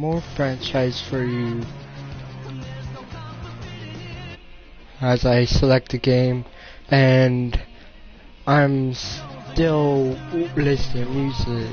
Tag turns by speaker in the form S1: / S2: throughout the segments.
S1: more franchise for you as I select a game, and I'm still listening to music.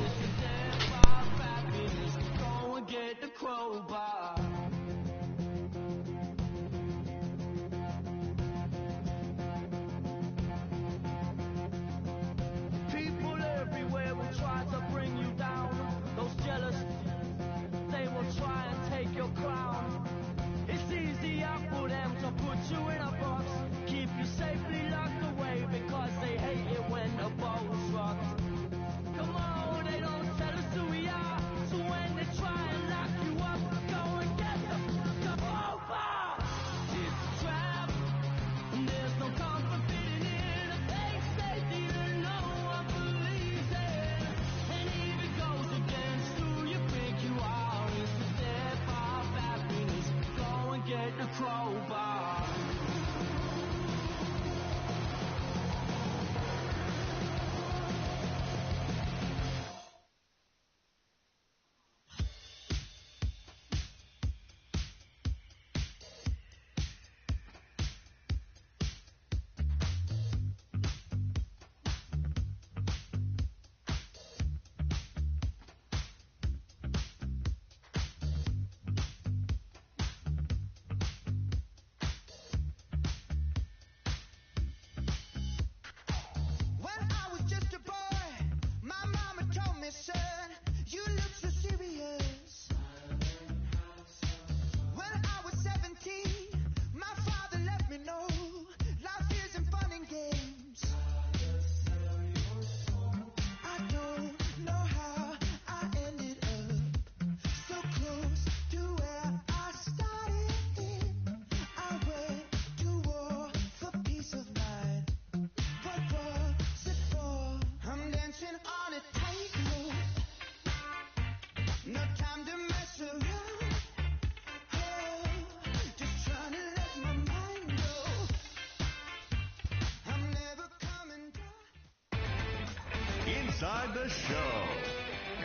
S2: Inside the Show.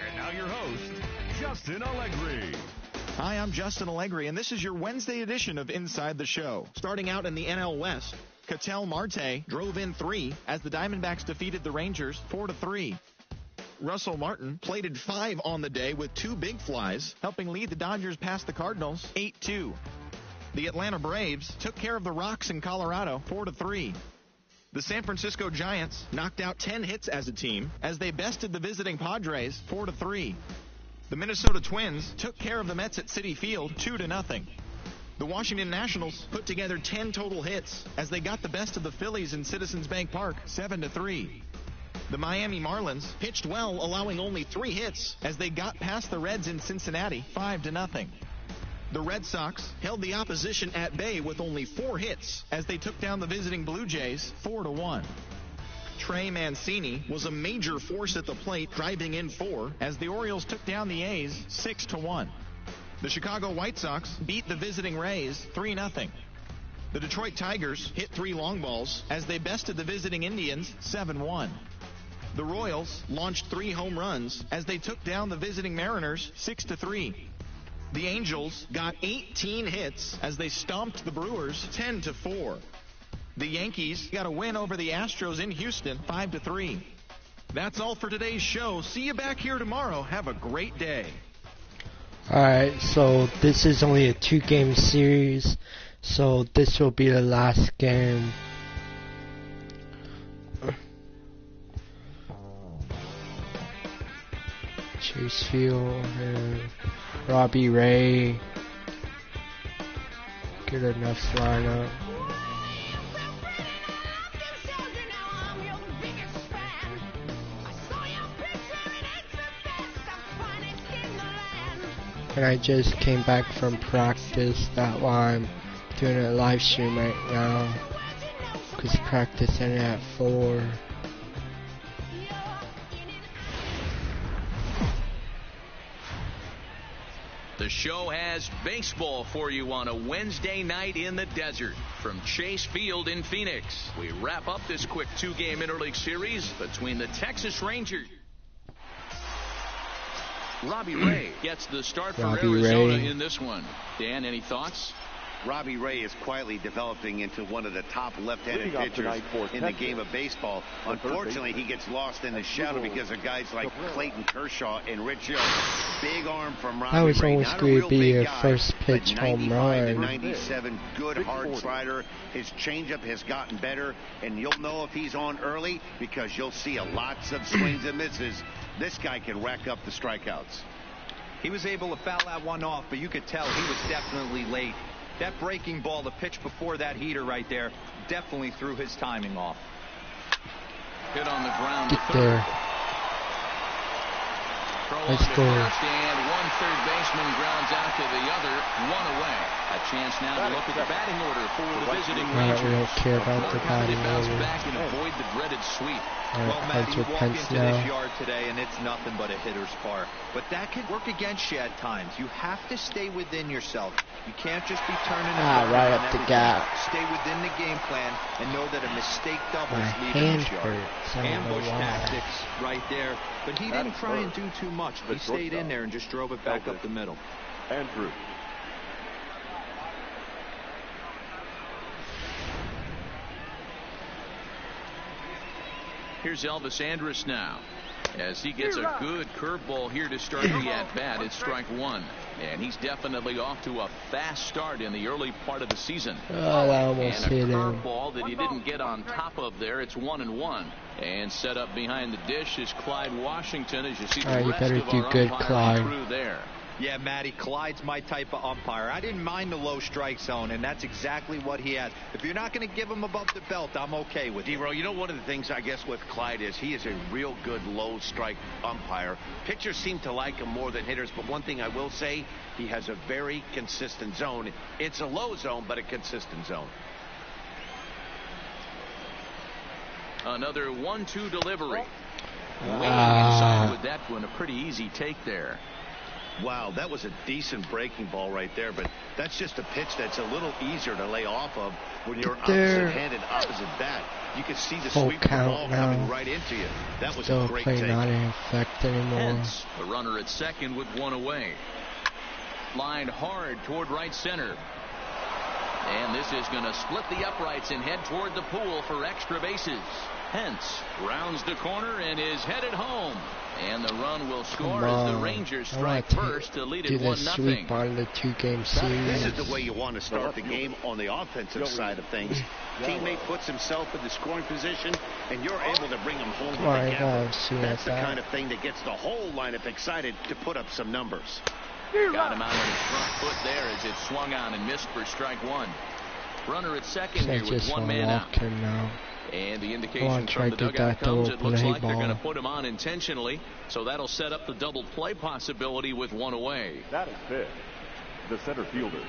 S2: And now your host, Justin Allegri.
S3: Hi, I'm Justin Allegri, and this is your Wednesday edition of Inside the Show. Starting out in the NL West, Ketel Marte drove in 3 as the Diamondbacks defeated the Rangers 4-3. Russell Martin plated 5 on the day with 2 big flies, helping lead the Dodgers past the Cardinals 8-2. The Atlanta Braves took care of the Rocks in Colorado 4-3. The San Francisco Giants knocked out 10 hits as a team as they bested the visiting Padres 4-3. The Minnesota Twins took care of the Mets at Citi Field 2-0. The Washington Nationals put together 10 total hits as they got the best of the Phillies in Citizens Bank Park 7-3. The Miami Marlins pitched well, allowing only 3 hits as they got past the Reds in Cincinnati 5-0. The Red Sox held the opposition at bay with only 4 hits as they took down the visiting Blue Jays 4-1. Trey Mancini was a major force at the plate, driving in 4 as the Orioles took down the A's 6-1. The Chicago White Sox beat the visiting Rays 3-0. The Detroit Tigers hit 3 long balls as they bested the visiting Indians 7-1. The Royals launched 3 home runs as they took down the visiting Mariners 6-3. The Angels got 18 hits as they stomped the Brewers 10-4. The Yankees got a win over the Astros in Houston 5-3. That's all for today's show. See you back here tomorrow. Have a great day.
S1: Alright, so this is only a 2-game series, so this will be the last game. Chase Field and Robbie Ray. Good enough lineup. And I just came back from practice. That's why I'm doing a live stream right now. Because practice ended at 4.
S4: The show has baseball for you on a Wednesday night in the desert from Chase Field in Phoenix. We wrap up this quick 2-game interleague series between the Texas Rangers. Robbie Ray gets the start for
S1: Robbie
S4: Arizona
S1: Ray.
S4: in this one. Dan, any thoughts?
S5: Robbie Ray is quietly developing into one of the top left-handed pitchers in the game of baseball. Unfortunately, he gets lost in the shadow because of guys like Clayton Kershaw and Rich Hill. Big arm from Robbie
S1: That was
S5: Ray.
S1: always
S5: Not a
S1: going to
S5: real
S1: be
S5: big
S1: your
S5: guy,
S1: first
S5: but
S1: pitch home
S5: 95 to
S1: run.
S5: 97, good hard slider. His changeup has gotten better, and you'll know if he's on early because you'll see lots of swings and misses. This guy can rack up the strikeouts.
S6: He was able to foul that one off, but you could tell he was definitely late. That breaking ball, the pitch before that heater right there, definitely threw his timing off.
S4: Hit on the ground.
S1: Get there.
S4: Throw
S1: Let's
S4: on to
S1: go.
S4: first, and one third baseman grounds out to the other, one away. A chance now to look at the batting order for the visiting
S1: Alright,
S4: Rangers.
S1: we don't care about the
S4: Mark, how did
S1: batting
S4: they bounce
S1: order.
S4: back and avoid the dreaded sweep?
S6: Well,
S1: Alright,
S6: Matt,
S1: heads
S6: you
S1: with
S6: walk
S1: Pence
S6: into this
S1: now.
S6: yard today, and it's nothing but a hitter's park. But that can work against you at times. You have to stay within yourself. You can't just be turning and burning
S1: Right
S6: on
S1: up the
S6: everything.
S1: gap.
S6: Stay within the game plan and know that a mistake doubles
S1: My
S6: leaving
S1: hand
S6: this yard.
S1: hurts. I don't know
S6: Ambush
S1: why.
S6: tactics right there. But he didn't try and do too much. He stayed in there and just drove it back up the middle.
S2: Andrew.
S4: Here's Elvis Andrus now, as he gets a good curveball here to start the at-bat. It's strike one, and he's definitely off to a fast start in the early part of the season.
S1: Oh, that almost
S4: And a
S1: hit him.
S4: curveball that he didn't get on top of there. It's 1-1. And set up behind the dish is Clyde Washington, as you see the
S1: Alright, you
S4: rest
S1: better
S4: of
S1: do
S4: our
S1: good,
S4: umpiring
S1: Clyde.
S4: crew there.
S6: Yeah, Matty, Clyde's my type of umpire. I didn't mind the low strike zone, and that's exactly what he has. If you're not going to give him above the belt, I'm okay with it.
S5: D-Row, you know, one of the things I guess with Clyde is he is a real good low strike umpire. Pitchers seem to like him more than hitters, but one thing I will say, he has a very consistent zone. It's a low zone, but a consistent zone.
S4: Another 1-2 delivery. Way
S1: Ah.
S4: inside with that one, a pretty easy take there.
S5: Wow, that was a decent breaking ball right there, but that's just a pitch that's a little easier to lay off of when you're
S1: There.
S5: opposite-handed, opposite bat. You can see the
S1: Full
S5: sweep of the
S1: count
S5: ball
S1: now.
S5: coming right into you. That was
S1: Still
S5: a great
S1: play
S5: take.
S1: not in effect anymore.
S4: Hence, the runner at second with one away. Lined hard toward right center. And this is going to split the uprights and head toward the pool for extra bases. Hence rounds the corner and is headed home. And the run will score as the Rangers strike first to lead
S1: do
S4: it
S1: the
S4: 1-0.
S1: sweep on the two-game series.
S5: This is the way you want to start the game on the offensive side of things. Teammate puts himself in the scoring position, and you're able to bring him home with
S1: Right,
S5: the gavel.
S1: see
S5: That's the
S1: that.
S5: kind of thing that gets the whole lineup excited to put up some numbers.
S4: Got him out on his front foot there as it swung on and missed for strike one. Runner at second here
S1: I
S4: with
S1: just
S4: one
S1: want to
S4: man out.
S1: walk him now.
S4: And the
S1: I wanna
S4: indication
S1: try
S4: from the
S1: to get
S4: dugout
S1: that
S4: comes,
S1: double
S4: it looks
S1: play
S4: like they're going to
S1: ball.
S4: put him on intentionally. So that'll set up the double play possibility with one away.
S2: That is pitch. The center fielder,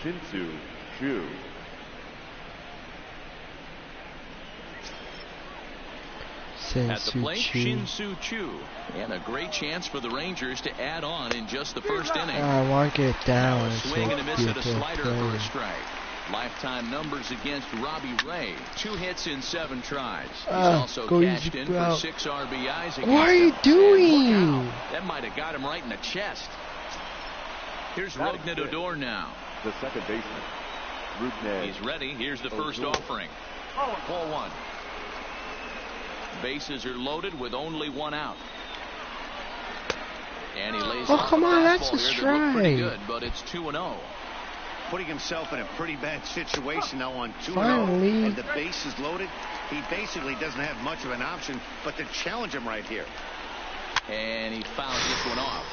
S2: Shin-Soo Choo.
S4: At the plate, Shin-Soo Choo. And a great chance for the Rangers to add on in just the first inning.
S1: I want to get it down.
S4: A
S1: It's
S4: swing and a miss at a
S1: beautiful
S4: slider for
S1: play.
S4: a strike. Lifetime numbers against Robbie Ray. 2 hits in 7 tries. He's also
S1: go
S4: cashed
S1: easy,
S4: in
S1: bro.
S4: for 6 RBIs against
S1: What are you
S4: them. And
S1: doing?
S4: look out, that might have got him right in the chest. Here's Rougned Odor now.
S2: The second baseman, Rougned.
S4: He's ready. Here's the first
S2: Odor.
S4: offering. Ball one. Bases are loaded with only one out. And he lays
S1: Oh,
S4: off
S1: come on,
S4: fastball
S1: that's a
S4: here that looked pretty
S1: strike.
S4: good, but it's 2-0.
S5: Putting himself in a pretty bad situation now on 2-0,
S1: Finally.
S5: and the base is loaded. He basically doesn't have much of an option but to challenge him right here.
S4: And he fouls this one off.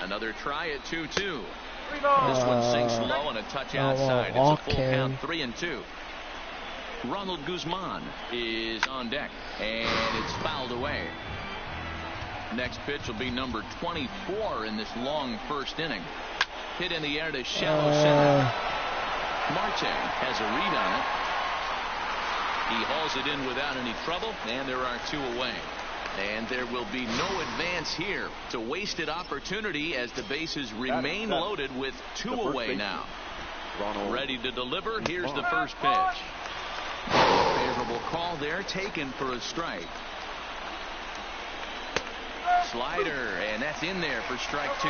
S4: Another try at 2-2. This one sinks low and a touch outside. It's a full count, 3-2. Ronald Guzman is on deck, and it's fouled away. Next pitch will be number 24 in this long first inning. Hit in the air to shallow center. Marte has a read on it. He hauls it in without any trouble, and there are 2 away. And there will be no advance here. It's a wasted opportunity as the bases remain loaded with 2 away now. Ready to deliver. Here's the first pitch. Favorable call there, taken for a strike. Slider, and that's in there for strike 2.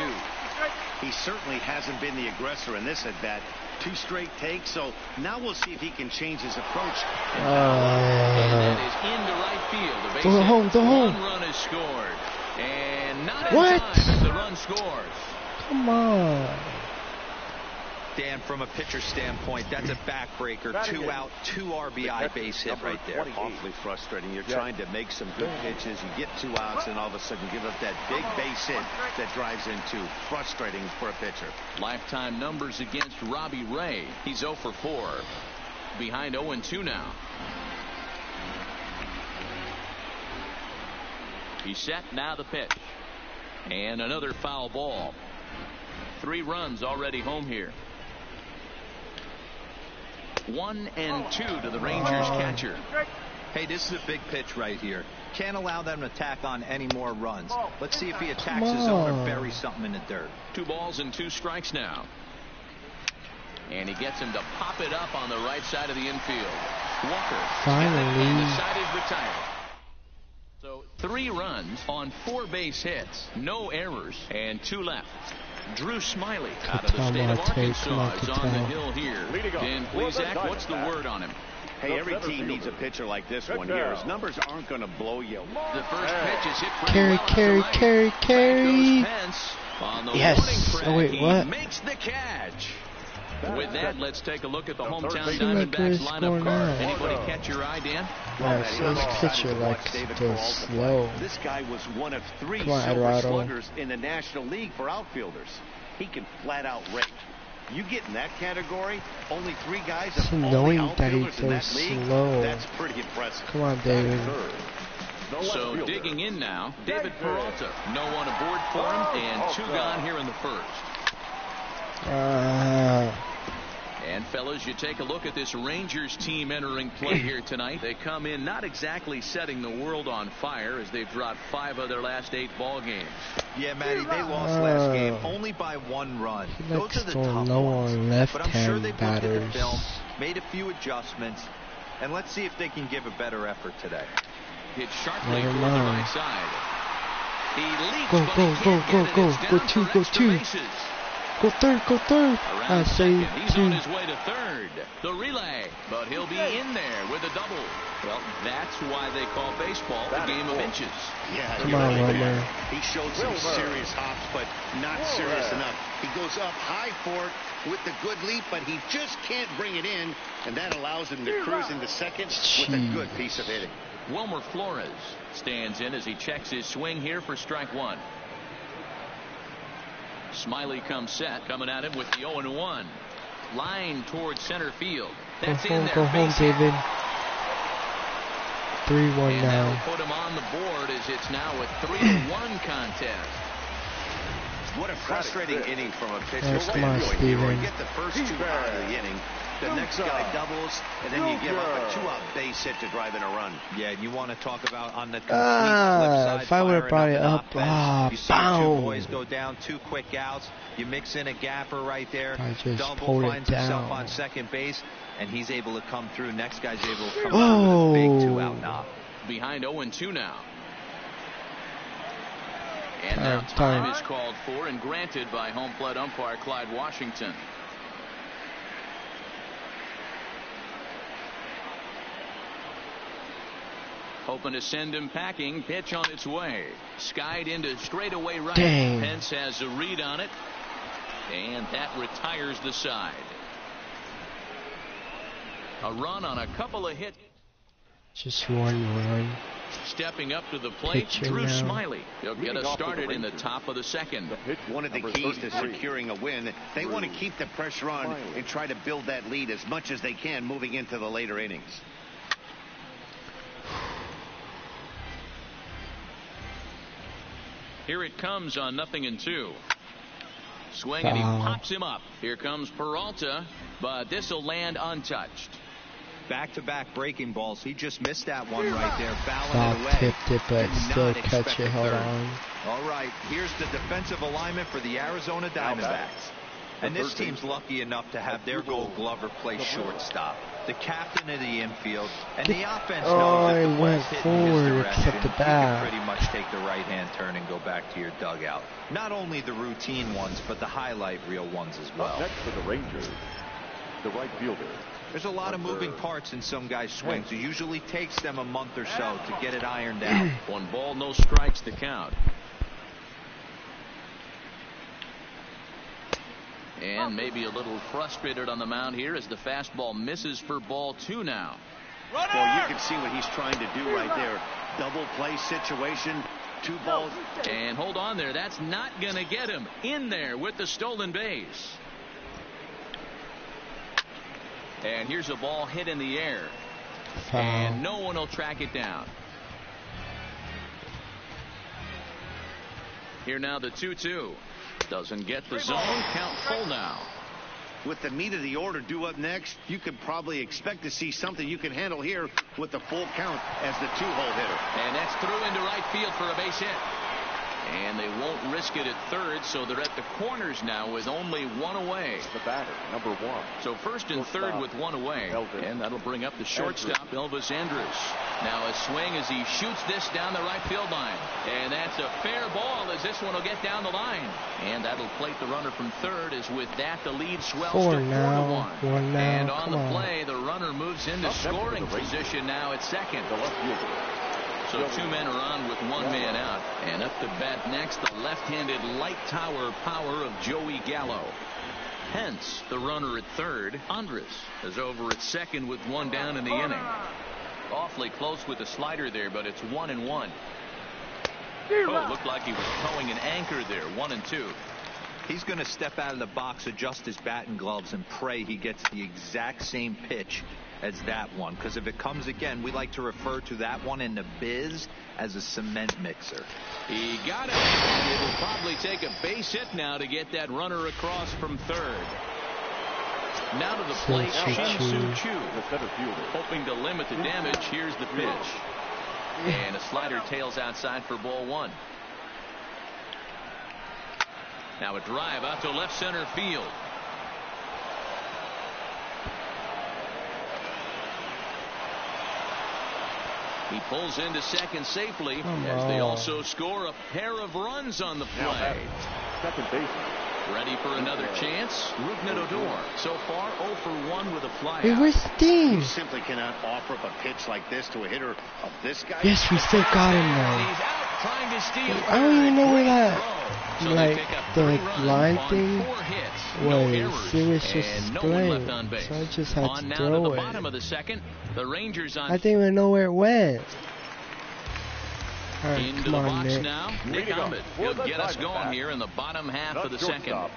S5: He certainly hasn't been the aggressor in this at bat. 2 straight takes, so now we'll see if he can change his approach.
S4: And that is into right field. The base hit. One run is scored. And not in time as the run scores.
S1: Come on.
S6: Dan, from a pitcher standpoint, that's a backbreaker. 2 out, 2 RBI base hit right there.
S5: Awfully frustrating. You're trying to make some good pitches. You get 2 outs, and all of a sudden give up that big base hit that drives in 2. Frustrating for a pitcher.
S4: Lifetime numbers against Robbie Ray. He's 0 for 4. Behind 0-2 now. He's set. Now the pitch. And another foul ball. 3 runs already home here. 1-2 to the Rangers catcher.
S6: Hey, this is a big pitch right here. Can't allow them to tack on any more runs. Let's see if he attacks his zone or buries something in the dirt.
S4: 2 balls and 2 strikes now. And he gets him to pop it up on the right side of the infield. Walker
S1: finally
S4: decided to retire. So 3 runs on 4 base hits. No errors and 2 left. Drew Smiley out of the state of Arkansas is on the hill here. Dan Plesac, what's the word on him?
S5: Hey, every team needs a pitcher like this one here. His numbers aren't going to blow you.
S4: The first pitch is hit pretty
S1: Carry,
S4: well
S1: carry,
S4: right.
S1: carry, carry.
S4: Pence on the
S1: Yes.
S4: warning track.
S1: Oh, wait,
S4: he
S1: what?
S4: makes the catch. With that, let's take a look at the hometown
S1: Seems like
S4: Diamondbacks
S1: we're
S4: lineup
S1: scoring
S4: card.
S1: now.
S4: Anybody catch your eye, Dan?
S1: Yes, this pitcher likes to slow.
S5: This guy was one of 3
S1: Come on,
S5: silver
S1: Eduardo.
S5: sluggers in the National League for outfielders. He can flat out rake. You get in that category, only 3 guys
S1: It's
S5: of all the
S1: annoying that he
S5: outfielders in
S1: goes
S5: that league.
S1: slow.
S5: That's pretty impressive.
S1: Come on, David.
S4: So digging in now, David Peralta. No one aboard for him, and 2 gone here in the first. And fellas, you take a look at this Rangers team entering play here tonight. They come in not exactly setting the world on fire as they've dropped 5 of their last 8 ball games.
S6: Yeah, Matty, they lost last game only by 1 run. Those are the tough
S1: low
S6: ones.
S1: on
S6: But I'm sure
S1: left-hand
S6: they've looked at the
S1: batters.
S6: film, made a few adjustments, and let's see if they can give a better effort today.
S4: Hit sharply
S1: Never
S4: toward the
S1: mind.
S4: right side. He leaps,
S1: Go,
S4: but
S1: go,
S4: he
S1: go,
S4: can't
S1: go,
S4: get it.
S1: go.
S4: It's
S1: Go
S4: down
S1: 2,
S4: for
S1: go
S4: extra
S1: 2.
S4: bases.
S1: Go third, go third.
S4: Around second. He's
S1: 2.
S4: on his way to third. The relay, but he'll be in there with a double. Well, that's why they call baseball a game of inches.
S5: Yeah,
S1: Come
S5: you're
S1: on,
S5: right
S1: Wilmer.
S5: there. He showed some serious hops, but not serious enough. He goes up high for it with the good leap, but he just can't bring it in, and that allows him to cruise into second with a good piece of hitting.
S4: Wilmer Flores stands in as he checks his swing here for strike 1. Smiley comes set, coming at him with the 0-1. Line towards center field. That's in there.
S1: Go home,
S4: Base hit.
S1: David. 3-1
S4: And
S1: now.
S4: that'll put him on the board as it's now a 3-1 contest.
S5: What a frustrating inning from a pitcher
S1: Yes, come on,
S5: standpoint. You
S1: Steven.
S5: get the first 2 out of the inning. The next guy doubles, and then you give up a 2-out base hit to drive in a run.
S6: Yeah, you want to talk about on the complete flip side.
S1: If I would have brought it up,
S6: you see your 2
S1: boom.
S6: boys go down, 2 quick outs. You mix in a gapper right there.
S1: I just
S6: Double
S1: pulled it
S6: finds himself
S1: down.
S6: on second base, and he's able to come through. Next guy's able to come
S1: Whoa.
S6: through with a big 2-out knock.
S4: Behind 0-2 now. And now
S1: Time.
S4: time is called for and granted by home plate umpire Clyde Washington. Hoping to send him packing. Pitch on its way. Skied into straightaway right.
S1: Dang.
S4: Pence has a read on it. And that retires the side. A run on a couple of hits.
S1: Just 1 run.
S4: Stepping up to the plate,
S1: Pitcher
S4: Drew
S1: now.
S4: Smiley. He'll get us started in the top of the second.
S5: One of the keys to securing a win, they want to keep the pressure on and try to build that lead as much as they can moving into the later innings.
S4: Here it comes on 0-2. Swing and he pops him up. Here comes Peralta, but this will land untouched.
S6: Back-to-back breaking balls. He just missed that one right there, fouling it away.
S1: Tipped it, but still catch it. Hold on.
S6: All right, here's the defensive alignment for the Arizona Diamondbacks. And this team's lucky enough to have their Gold Glover play shortstop, the captain of the infield, and the offense knows that the ball's hitting in his direction. You can pretty much take the right-hand turn and go back to your dugout. Not only the routine ones, but the highlight reel ones as well.
S2: Next for the Rangers, the right fielder.
S6: There's a lot of moving parts in some guys' swings. It usually takes them a month or so to get it ironed out.
S4: 1 ball, no strikes to count. And maybe a little frustrated on the mound here as the fastball misses for ball 2 now.
S5: Well, you can see what he's trying to do right there. Double play situation, 2 balls.
S4: And hold on there. That's not going to get him in there with the stolen base. And here's a ball hit in the air. And no one will track it down. Here now the 2-2. Doesn't get the zone. Count full now.
S5: With the meat of the order due up next, you could probably expect to see something you can handle here with the full count as the 2-hole hitter.
S4: And that's through into right field for a base hit. And they won't risk it at third, so they're at the corners now with only 1 away.
S2: The batter, number 1.
S4: So first and third with 1 away. And that'll bring up the shortstop, Elvis Andrus. Now a swing as he shoots this down the right field line. And that's a fair ball as this one will get down the line. And that'll plate the runner from third as with that the lead swells to 4-1. And on the play, the runner moves into scoring position now at second.
S2: The left fielder.
S4: So 2 men are on with 1 man out. And up to bat next, the left-handed light tower power of Joey Gallo. Hence, the runner at third, Andrus, is over at second with 1 down in the inning. Awfully close with the slider there, but it's 1-1. Oh, looked like he was towing an anchor there, 1-2.
S6: He's going to step out of the box, adjust his bat and gloves, and pray he gets the exact same pitch as that one, because if it comes again, we like to refer to that one in the biz as a cement mixer.
S4: He got it, and it will probably take a base hit now to get that runner across from third. Now to the plate, Shin-Soo Choo, hoping to limit the damage. Here's the pitch, and a slider tails outside for ball 1. Now a drive out to left center field. He pulls into second safely as they also score a pair of runs on the play.
S2: Second baseman.
S4: Ready for another chance. Rougned Odor so far 0 for 1 with a flyout.
S1: Hey, where's Steve?
S5: You simply cannot offer up a pitch like this to a hitter of this guy.
S1: Yes, we still got him though.
S4: He's out trying to steal.
S1: I don't even know where that,
S4: so
S1: like, the line thing was. It was just blank, so I just had to throw
S4: the
S1: it.
S4: Bottom of the second, the Rangers on.
S1: I didn't even know where it went. All right,
S4: into
S1: come
S4: the
S1: on,
S4: box
S1: Nick.
S4: now. Nick Ahmed. He'll get us going here in the bottom half of the second.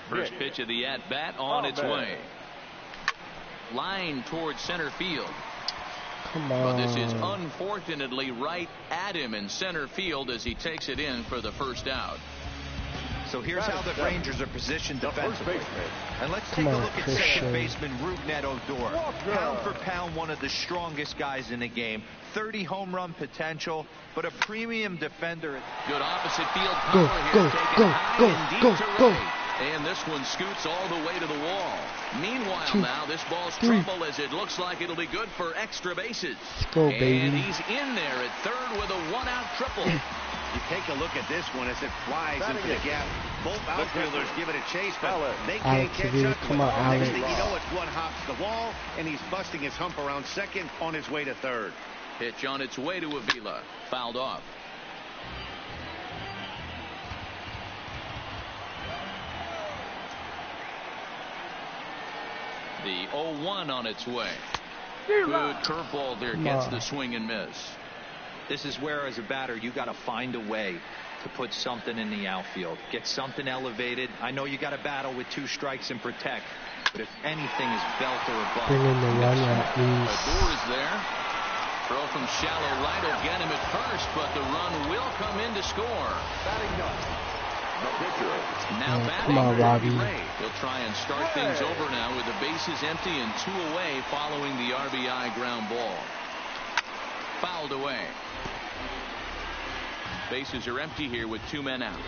S4: First pitch of the at-bat on its way. Line towards center field.
S1: Come
S4: But
S1: on.
S4: this is unfortunately right at him in center field as he takes it in for the first out.
S6: So here's how the Rangers are positioned defensively. And let's take
S1: Come
S6: a
S1: on,
S6: look at
S1: Christian.
S6: second baseman Rougned Odor. Pound for pound, one of the strongest guys in the game. 30 home run potential, but a premium defender.
S4: Good opposite field
S1: Go,
S4: power here.
S1: go,
S4: Taken
S1: go,
S4: high
S1: go,
S4: and deep
S1: go,
S4: to
S1: go.
S4: right. And this one scoots all the way to the wall. Meanwhile,
S1: 2,
S4: now this ball's
S1: 3.
S4: trouble as it looks like it'll be good for extra bases.
S1: Let's go, baby.
S4: And he's in there at third with a 1-out triple.
S5: You take a look at this one as it flies into the gap. Both outfielders give it a chase, but they can't catch up.
S1: Come on, Alex.
S5: Next thing you know, it's one hops the wall, and he's busting his hump around second on his way to third.
S4: Pitch on its way to Avila. Fouled off. The 0-1 on its way. Good curveball there. Gets the swing and miss.
S6: This is where, as a batter, you got to find a way to put something in the outfield. Get something elevated. I know you got to battle with 2 strikes and protect, but if anything is belt or above.
S1: Bring in the run at least.
S4: Odor is there. Throw from shallow right will get him at first, but the run will come in to score. Now
S1: come on, Robbie.
S4: He'll try and start things over now with the bases empty and 2 away following the RBI ground ball. Fouled away. Bases are empty here with 2 men out.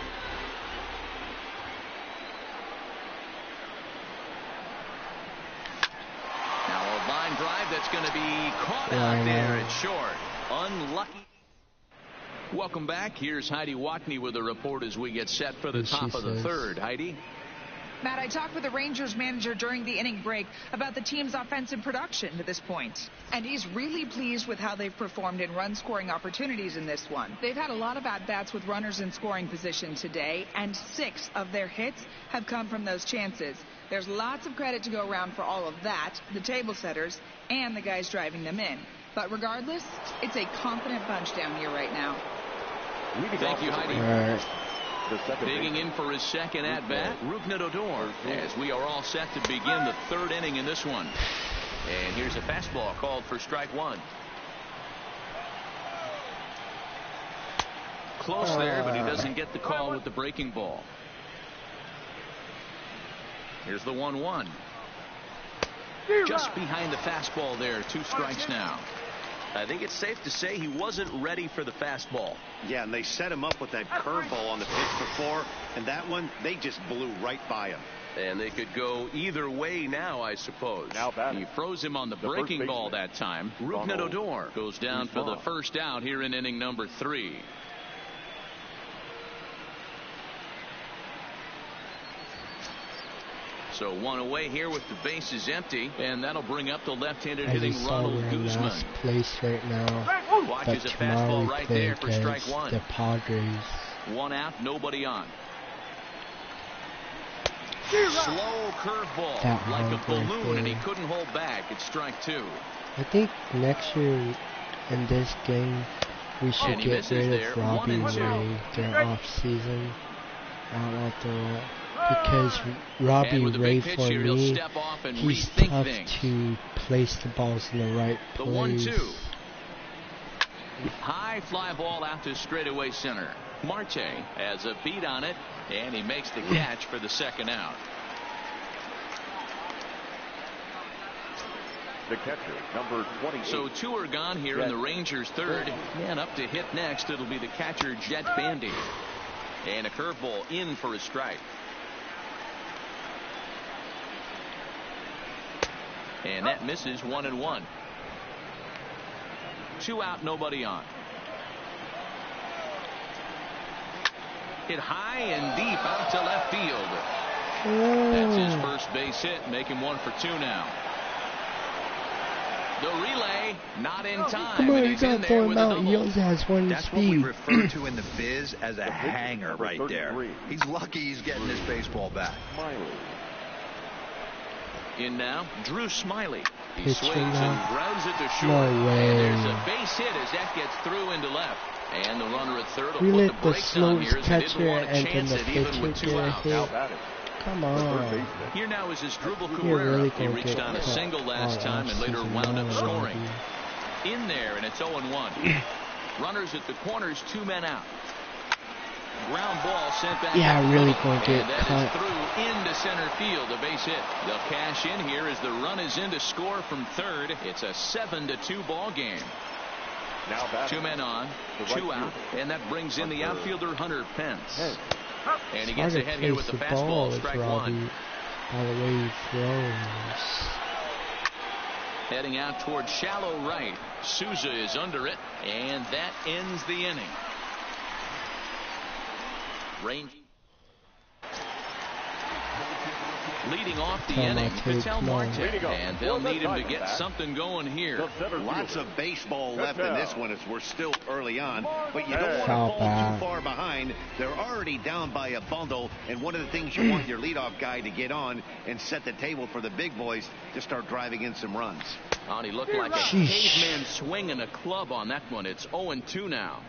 S4: Now a line drive that's going to be caught out there. It's short. Unlucky. Welcome back. Here's Heidi Watney with a report as we get set for the top of the third. Heidi?
S7: Matt, I talked with the Rangers manager during the inning break about the team's offensive production to this point. And he's really pleased with how they've performed in run-scoring opportunities in this one. They've had a lot of at-bats with runners in scoring position today, and 6 of their hits have come from those chances. There's lots of credit to go around for all of that, the table setters, and the guys driving them in. But regardless, it's a confident bunch down here right now.
S4: Thank you, Heidi. Digging in for his second at-bat, Rougned Odor, as we are all set to begin the third inning in this one. And here's a fastball called for strike 1. Close there, but he doesn't get the call with the breaking ball. Here's the 1-1. Just behind the fastball there, 2 strikes now. I think it's safe to say he wasn't ready for the fastball.
S5: Yeah, and they set him up with that curveball on the pitch before, and that one, they just blew right by him.
S4: And they could go either way now, I suppose. He froze him on the breaking ball that time. Rougned Odor goes down for the first out here in inning number 3. So 1 away here with the bases empty, and that'll bring up the left-handed hitting Ronald Guzman.
S1: Place right now.
S4: Watches a fastball right there for strike 1.
S1: The Padres.
S4: 1 out, nobody on. Slow curveball, like a balloon, and he couldn't hold back. It's strike 2.
S1: I think next year in this game we should get rid of Robbie Ray during off season. Because Robbie Ray, for me, he's tough to place the balls in the right place.
S4: The 1-2. High fly ball out to straightaway center. Marte has a beat on it, and he makes the catch for the second out.
S2: The catcher, number 28.
S4: So 2 are gone here in the Rangers' third. And up to hit next, it'll be the catcher, Jet Bandy. And a curveball in for a strike. And that misses 1-1. 2 out, nobody on. Hit high and deep out to left field. That's his first base hit, make him 1 for 2 now. The relay not in time.
S1: Come on, you gotta throw him out. He also has 1
S6: That's
S1: speed.
S6: what we refer to in the biz as a hanger right there. He's lucky he's getting his baseball back.
S4: In now, Drew Smiley. He
S1: Pitching
S4: swings
S1: now.
S4: and grounds it to short.
S1: No way.
S4: And there's a base hit as that gets through into left. And the runner at third will
S1: We
S4: put
S1: let
S4: the
S1: the
S4: brakes on here
S1: slowest
S4: as they didn't
S1: catcher
S4: want to
S1: and then
S4: chance
S1: the
S4: it even
S1: pitcher
S4: with 2
S1: get a
S4: outs.
S1: hit. Come on.
S4: Here now is Asdrubal
S1: You're
S4: Cabrera.
S1: really
S4: He
S1: gonna
S4: reached
S1: get
S4: on a
S1: cut
S4: single last
S1: all
S4: time and later
S1: off-season
S4: wound up
S1: now,
S4: scoring.
S1: Robbie.
S4: In there, and it's 0-1. Runners at the corners, 2 men out. Ground ball sent back.
S1: Yeah, really going to get
S4: and that
S1: cut.
S4: is through into center field, a base hit. They'll cash in here as the run is in to score from third. It's a 7-2 ball game.
S2: Now
S4: 2 men on, 2 out, and that brings in the outfielder Hunter Pence. And he gets ahead here with the fastball, strike 1.
S1: By the way he throws.
S4: Heading out towards shallow right. Souza is under it, and that ends the inning. Leading off the inning, Ketel Marte, and they'll need him to get something going here.
S5: Lots of baseball left in this one as we're still early on, but you don't want to
S1: Foul
S5: fall
S1: back.
S5: too far behind. They're already down by a bundle, and one of the things you want your leadoff guy to get on and set the table for the big boys to start driving in some runs.
S4: Oh, he looked like a caveman swinging a club on that one. It's 0-2 now.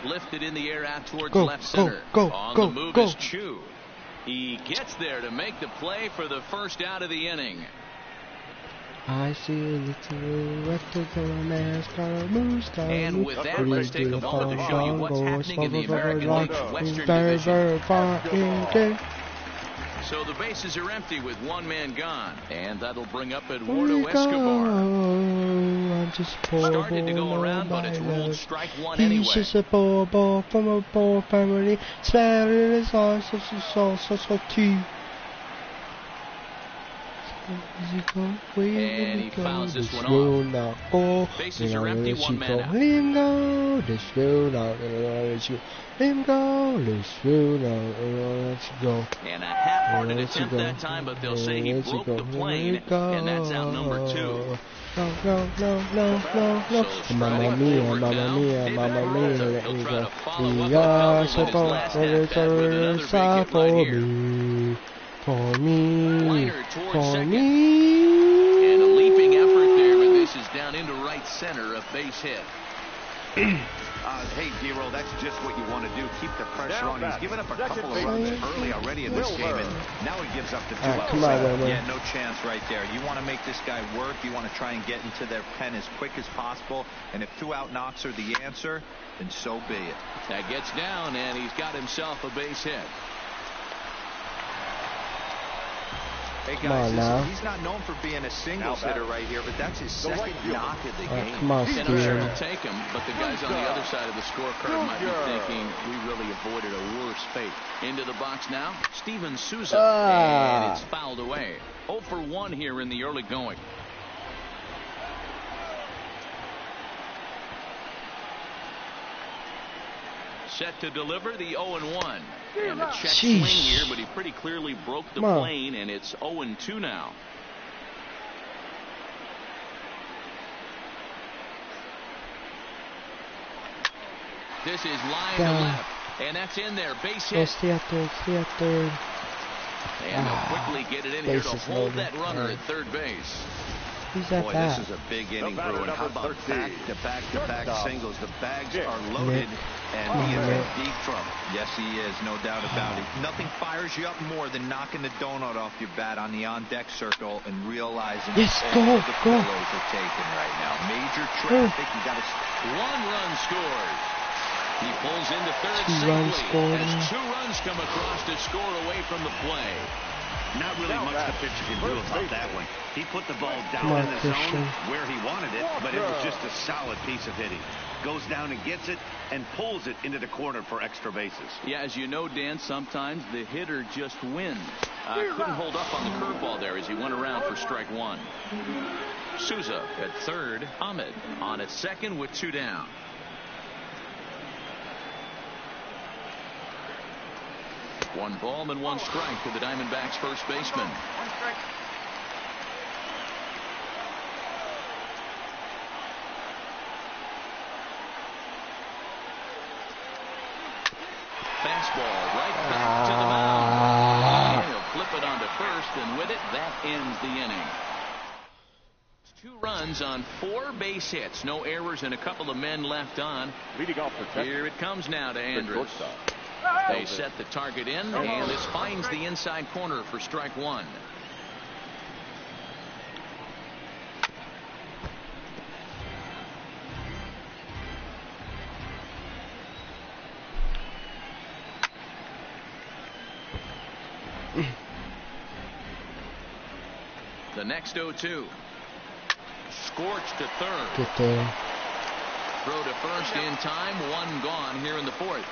S4: Lifted in the air out towards left center. On the move is Chu. He gets there to make the play for the first out of the inning.
S1: I see a little rectangle mask on a moose.
S4: And with that, let's take a moment to show you what's happening in the American League's Western Division. So the bases are empty with one man gone, and that'll bring up Eduardo Escobar.
S1: I'm just
S4: Started to go around, but it's ruled strike one anyway.
S1: He's just a ball from a ball family. Smelling his eyes, such a tea.
S4: And he fouls this one off. Bases are empty, one man out.
S1: Let go, this will not let you. Let go, this will not let you go.
S4: And a half-hearted attempt that time, but they'll say he broke the plane, and that's out number 2.
S1: No. Mamma mia, let me go. We are supposed to stop for me. For me.
S4: And a leaping effort there, but this is down into right center, a base hit.
S5: Hey, D-Roll, that's just what you want to do. Keep the pressure on. He's given up a couple of runs early already in this game, and now he gives up the 2 outs.
S6: Yeah, no chance right there. You want to make this guy work. You want to try and get into their pen as quick as possible, and if 2-out knocks are the answer, then so be it.
S4: That gets down, and he's got himself a base hit.
S6: Hey guys, he's not known for being a singles hitter right here, but that's his second knock of the game.
S1: Come on,
S4: and I'm sure he'll take him, but the guys on the other side of the scorecard might be thinking we really avoided a worse fate. Into the box now, Steven Souza, and it's fouled away. 0 for 1 here in the early going. Set to deliver the 0-1. And a check swing here, but he pretty clearly broke the plane, and it's 0-2 now. This is line to left, and that's in there. Base hit. And they'll quickly get it in here to hold that runner at third base.
S5: Boy, this is a big inning, Bruin. How about back-to-back singles? The bags are loaded, and he is in deep trouble.
S6: Yes, he is, no doubt about it. Nothing fires you up more than knocking the donut off your bat on the on-deck circle and realizing all the pillows are taken right now. Major traffic. You got to.
S4: 1 run scores. He pulls into third safely as 2 runs come across to score away from the play.
S5: Not really much the pitcher can do about that one. He put the ball down in the zone where he wanted it, but it was just a solid piece of hitting. Goes down and gets it and pulls it into the corner for extra bases.
S4: Yeah, as you know, Dan, sometimes the hitter just wins. Couldn't hold up on the curveball there as he went around for strike 1. Souza at third. Ahmed on at second with 2 down. One ball and 1 strike to the Diamondbacks first baseman. Fastball right back to the mound. And he'll flip it onto first, and with it, that ends the inning. 2 runs on 4 base hits. No errors and a couple of men left on. Here it comes now to Andrus. They set the target in, and this finds the inside corner for strike 1. The next 0-2. Scorched to third. Throw to first in time. 1 gone here in the 4th.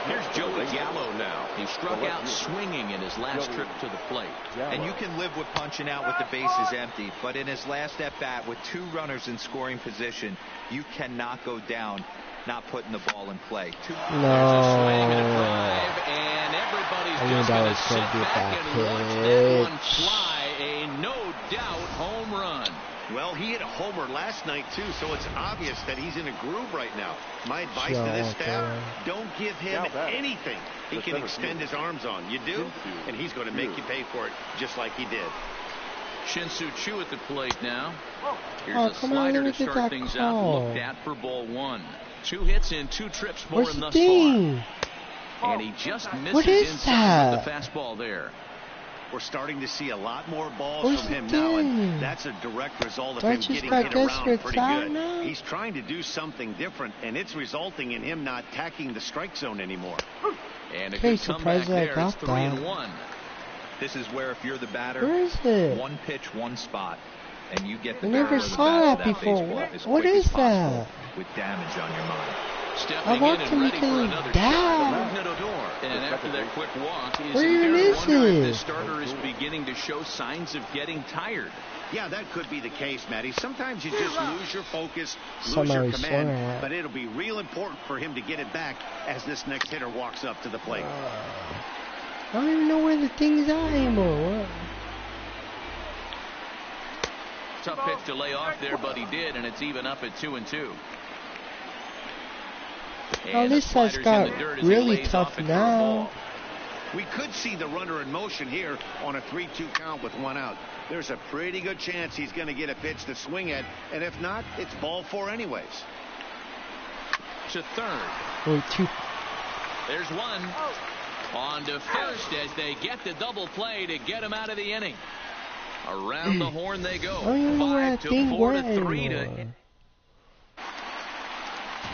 S4: Here's Joey Gallo now. He struck out swinging in his last trip to the plate.
S6: And you can live with punching out with the bases empty, but in his last at-bat with 2 runners in scoring position, you cannot go down not putting the ball in play. There's a
S4: swing and a drive, and everybody's just going to sit back and watch that one fly. A no-doubt home run.
S5: Well, he hit a homer last night, too, so it's obvious that he's in a groove right now. My advice to this staff, don't give him anything he can extend his arms on. You do, and he's going to make you pay for it just like he did.
S4: Shin-Soo Choo at the plate now. Here's a slider to start things out. Looked at for ball 1. 2 hits in 2 trips for him thus far. And he just misses inside with the fastball there.
S5: We're starting to see a lot more balls from him now, and that's a direct result of him getting hit around pretty good.
S1: Now?
S5: He's trying to do something different, and it's resulting in him not attacking the strike zone anymore.
S4: And a good comeback there. It's 3-1.
S6: This is where if you're the batter,
S1: where is it?
S6: One pitch, one spot, and you get the
S1: I never saw that before. What is that?
S6: With damage on your mind.
S4: Stepping in and ready for another shot. And after that quick walk, is the starter is beginning to show signs of getting tired.
S5: Yeah, that could be the case, Matty. Sometimes you just lose your focus, lose your command, but it'll be real important for him to get it back as this next hitter walks up to the plate.
S1: I don't even know where the things are anymore.
S4: Tough pitch to lay off there, but he did, and it's even up at 2-2.
S1: Oh, this has got really tough now.
S5: We could see the runner in motion here on a 3-2 count with one out. There's a pretty good chance he's going to get a pitch to swing at, and if not, it's ball four anyways.
S4: To third. There's one. On to first as they get the double play to get him out of the inning. Around the horn they go. 5-4-3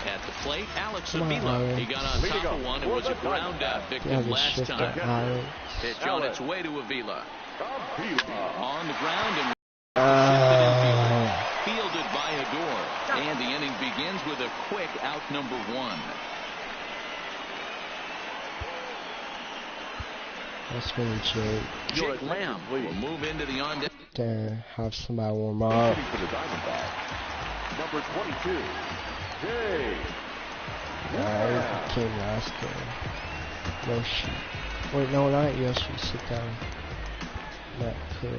S4: at the plate, Alex Avila. He got on top of one. It was a ground out victim last time. Pitch on its way to Avila. On the ground and fielded by Adore. And the inning begins with a quick out number one.
S1: That's really Jake.
S4: Jake Lamb will move into the on deck.
S1: To have somebody warm up.
S2: Number 22. Jake.
S1: He came last game. Yoshi. Wait, no, not Yoshi. Sit down. Not cool.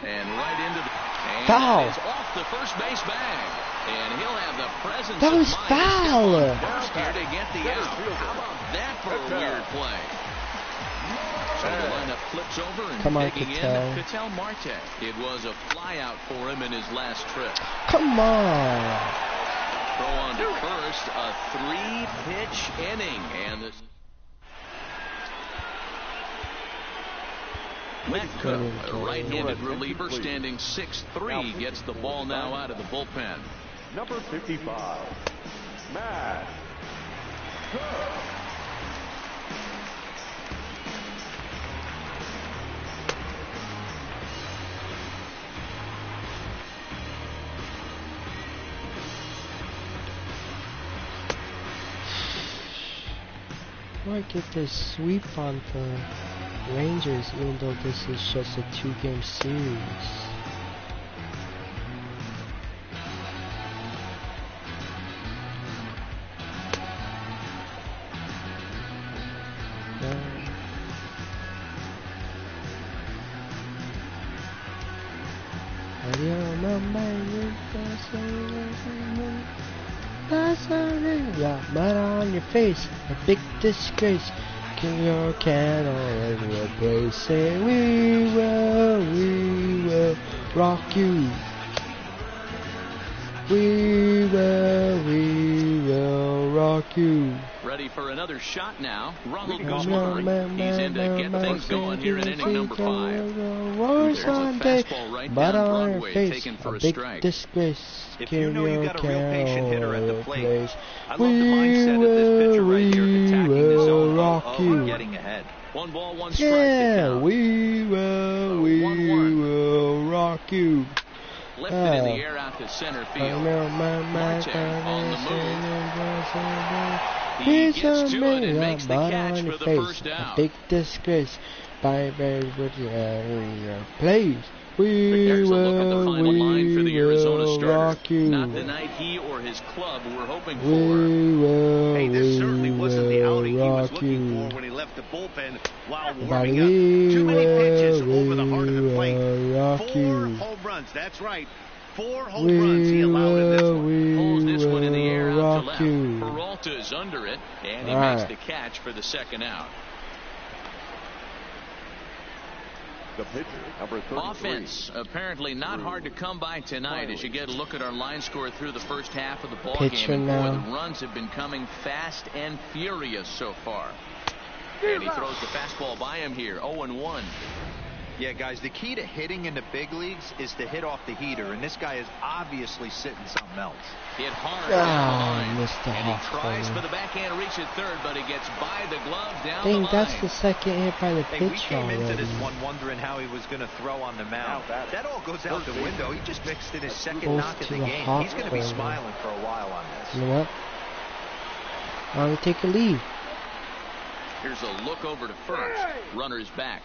S4: And right into the
S1: foul.
S4: Is off the first base bag. And he'll have the presence
S1: that was foul.
S4: First here to get the out. How about that for a weird play? So the lineup flips over and taking in Ketel Marte. It was a fly out for him in his last trip.
S1: Come on.
S4: Throw on to first, a 3-pitch inning, and this. Metco, a right-handed reliever standing 6'3", gets the ball now out of the bullpen.
S2: Number 55, Matt.
S1: Might get this sweep on the Rangers, even though this is just a 2-game series. Yeah, mud on your face, a big disgrace. King your candle in your place. Say we will rock you. We will rock you.
S4: Ready for another shot now. Ronald Guzman. He's in to get things going here in inning number 5. There's a fastball right down Broadway taken for a strike.
S1: Disgrace.
S6: If you know you got a real patient hitter at the plate, I love the mindset of this pitcher right here, attacking the zone and getting ahead.
S4: 1 ball, 1 strike.
S1: Yeah, we will rock you.
S4: Lifted in the air out to center field. Marte on the move. He gets to it and makes the catch for the first out.
S1: A big disgrace. Bye, please.
S4: There's a look at the final line for the Arizona starter.
S5: Not the night he or his club were hoping for. Hey, this certainly wasn't the outing he was looking for when he left the bullpen while warming up. Too many pitches over the heart of the plate. 4 home runs. That's right. 4 home runs he allowed in this one.
S4: Pulls this one in the air out to left. Peralta's under it, and he makes the catch for the second out.
S2: The pitcher, number 33.
S4: Offense apparently not hard to come by tonight as you get a look at our line score through the first half of the ball
S1: Pitcher
S4: game.
S1: now.
S4: Boy, the runs have been coming fast and furious so far. And he throws the fastball by him here, 0-1.
S6: Yeah, guys, the key to hitting in the big leagues is to hit off the heater, and this guy is obviously sitting something else.
S4: Hit hard down the line.
S1: Missed the
S4: And he
S1: hawk
S4: tries
S1: corner.
S4: for the backhand reach at third, but he gets by the glove down
S1: I
S4: the
S1: think that's
S4: line.
S1: the second hit by the
S6: Hey, we
S1: pitcher
S6: came into
S1: already.
S6: this one wondering how he was going to throw on the mound. That all goes out the window. He just mixed in his second
S1: Goes
S6: knock
S1: to
S6: of the
S1: the
S6: game.
S1: hawk
S6: He's going to be
S1: corner.
S6: smiling for a while on this.
S1: You know what? Why don't we take a lead?
S4: Here's a look over to first. Runner's back.